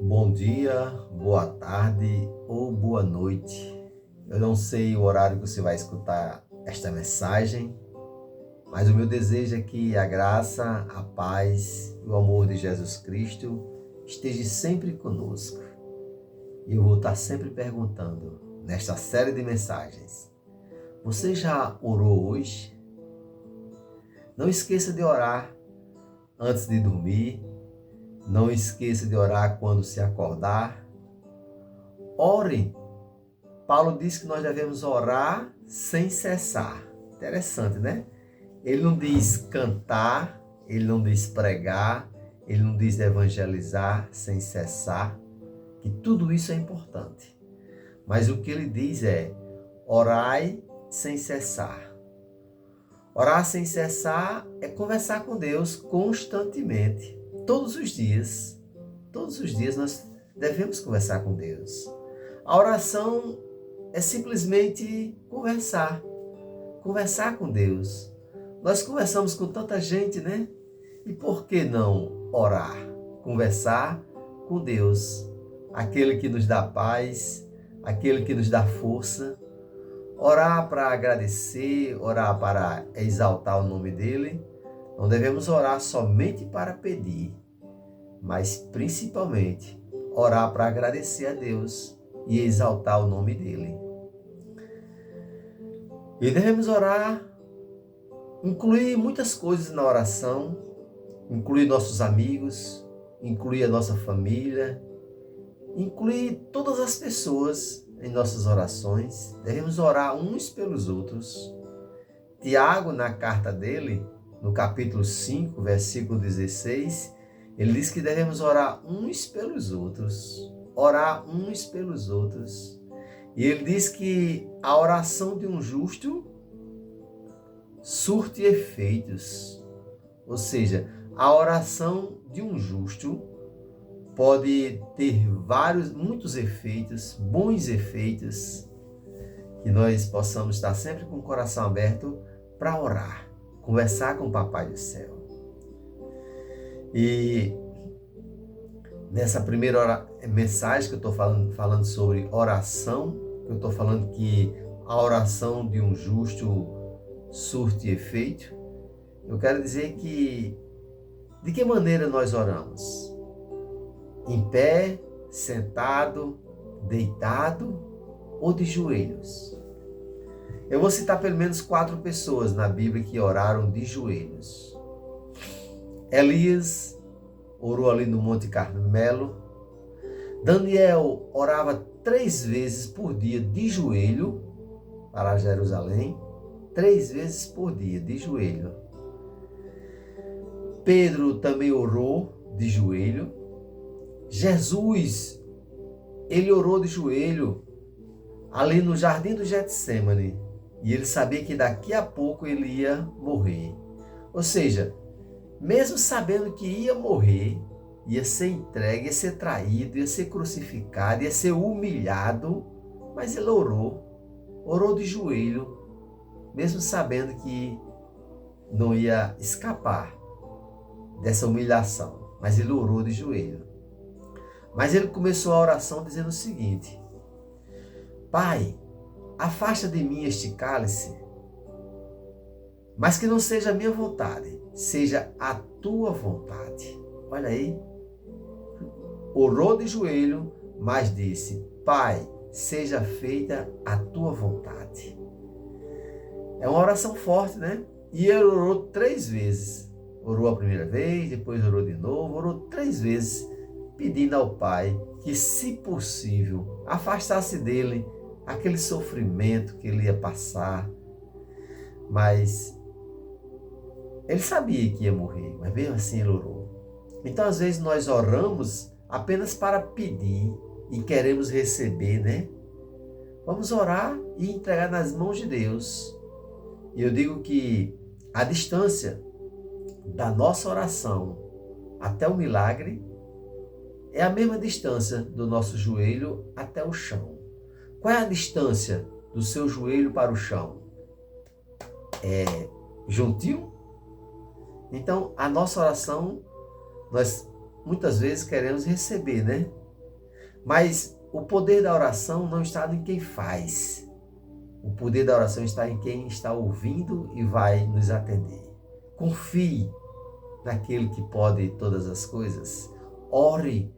Bom dia, boa tarde ou boa noite. Eu não sei o horário que você vai escutar esta mensagem, mas o meu desejo é que a graça, a paz e o amor de Jesus Cristo esteja sempre conosco. E eu vou estar sempre perguntando, nesta série de mensagens, você já orou hoje? Não esqueça de orar antes de dormir, não esqueça de orar quando se acordar. Ore. Paulo diz que nós devemos orar sem cessar. Interessante, né? Ele não diz cantar, ele não diz pregar, ele não diz evangelizar sem cessar, que tudo isso é importante. Mas o que ele diz é: orai sem cessar. Orar sem cessar é conversar com Deus constantemente, todos os dias. Todos os dias nós devemos conversar com Deus. A oração é simplesmente conversar com Deus. Nós conversamos com tanta gente, né? E por que não orar? Conversar com Deus, aquele que nos dá paz, aquele que nos dá força. Orar para agradecer, orar para exaltar o nome dele. Não devemos orar somente para pedir, mas principalmente orar para agradecer a Deus e exaltar o nome dele. E devemos orar, incluir muitas coisas na oração, incluir nossos amigos, incluir a nossa família, incluir todas as pessoas em nossas orações. Devemos orar uns pelos outros. Tiago, na carta dele, no capítulo 5, versículo 16, ele diz que devemos orar uns pelos outros. Orar uns pelos outros. E ele diz que a oração de um justo surte efeitos. Ou seja, a oração de um justo pode ter muitos efeitos, bons efeitos, que nós possamos estar sempre com o coração aberto para orar, conversar com o Papai do Céu. E nessa primeira mensagem que eu estou falando sobre oração, eu estou falando que a oração de um justo surte efeito, eu quero dizer que de que maneira nós oramos? Em pé, sentado, deitado ou de joelhos? Eu vou citar pelo menos 4 pessoas na Bíblia que oraram de joelhos. Elias orou ali no Monte Carmelo. Daniel orava 3 vezes por dia de joelho para Jerusalém. 3 vezes por dia de joelho. Pedro também orou de joelho. Jesus, ele orou de joelho ali no jardim do Getsêmani. E ele sabia que daqui a pouco ele ia morrer. Ou seja, mesmo sabendo que ia morrer, ia ser entregue, ia ser traído, ia ser crucificado, ia ser humilhado, mas ele orou de joelho, mesmo sabendo que não ia escapar dessa humilhação, mas ele orou de joelho. Mas ele começou a oração dizendo o seguinte: Pai, afasta de mim este cálice, mas que não seja a minha vontade, seja a tua vontade. Olha aí, orou de joelho, mas disse: Pai, seja feita a tua vontade. É uma oração forte, né? E ele orou 3 vezes. Orou a primeira vez, depois orou de novo, orou 3 vezes, pedindo ao Pai que, se possível, afastasse dele aquele sofrimento que ele ia passar. Mas ele sabia que ia morrer, mas mesmo assim ele orou. Então, às vezes, nós oramos apenas para pedir e queremos receber, né? Vamos orar e entregar nas mãos de Deus. E eu digo que a distância da nossa oração até o milagre é a mesma distância do nosso joelho até o chão. Qual é a distância do seu joelho para o chão? É juntinho? Então, a nossa oração, nós muitas vezes queremos receber, né? Mas o poder da oração não está em quem faz. O poder da oração está em quem está ouvindo e vai nos atender. Confie naquele que pode todas as coisas. Ore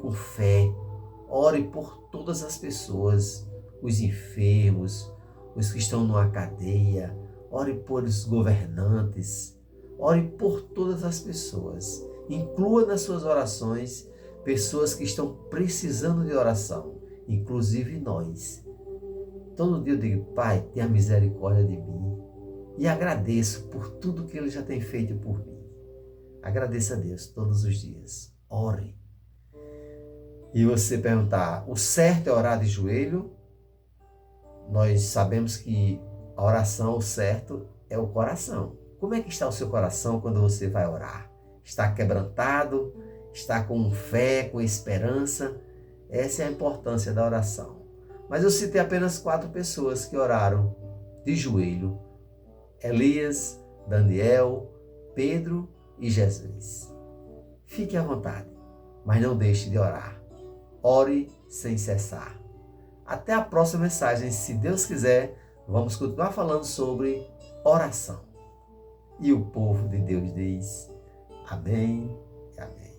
com fé. Ore por todas as pessoas, os enfermos, os que estão numa cadeia. Ore por os governantes. Ore por todas as pessoas. Inclua nas suas orações pessoas que estão precisando de oração, inclusive nós. Todo dia eu digo, Pai, tenha misericórdia de mim. E agradeço por tudo que Ele já tem feito por mim. Agradeça a Deus todos os dias. Ore. E você perguntar, o certo é orar de joelho? Nós sabemos que a oração, o certo é o coração. Como é que está o seu coração quando você vai orar? Está quebrantado? Está com fé, com esperança? Essa é a importância da oração. Mas eu citei apenas 4 pessoas que oraram de joelho: Elias, Daniel, Pedro e Jesus. Fique à vontade, mas não deixe de orar. Ore sem cessar. Até a próxima mensagem, se Deus quiser, vamos continuar falando sobre oração. E o povo de Deus diz: Amém e amém.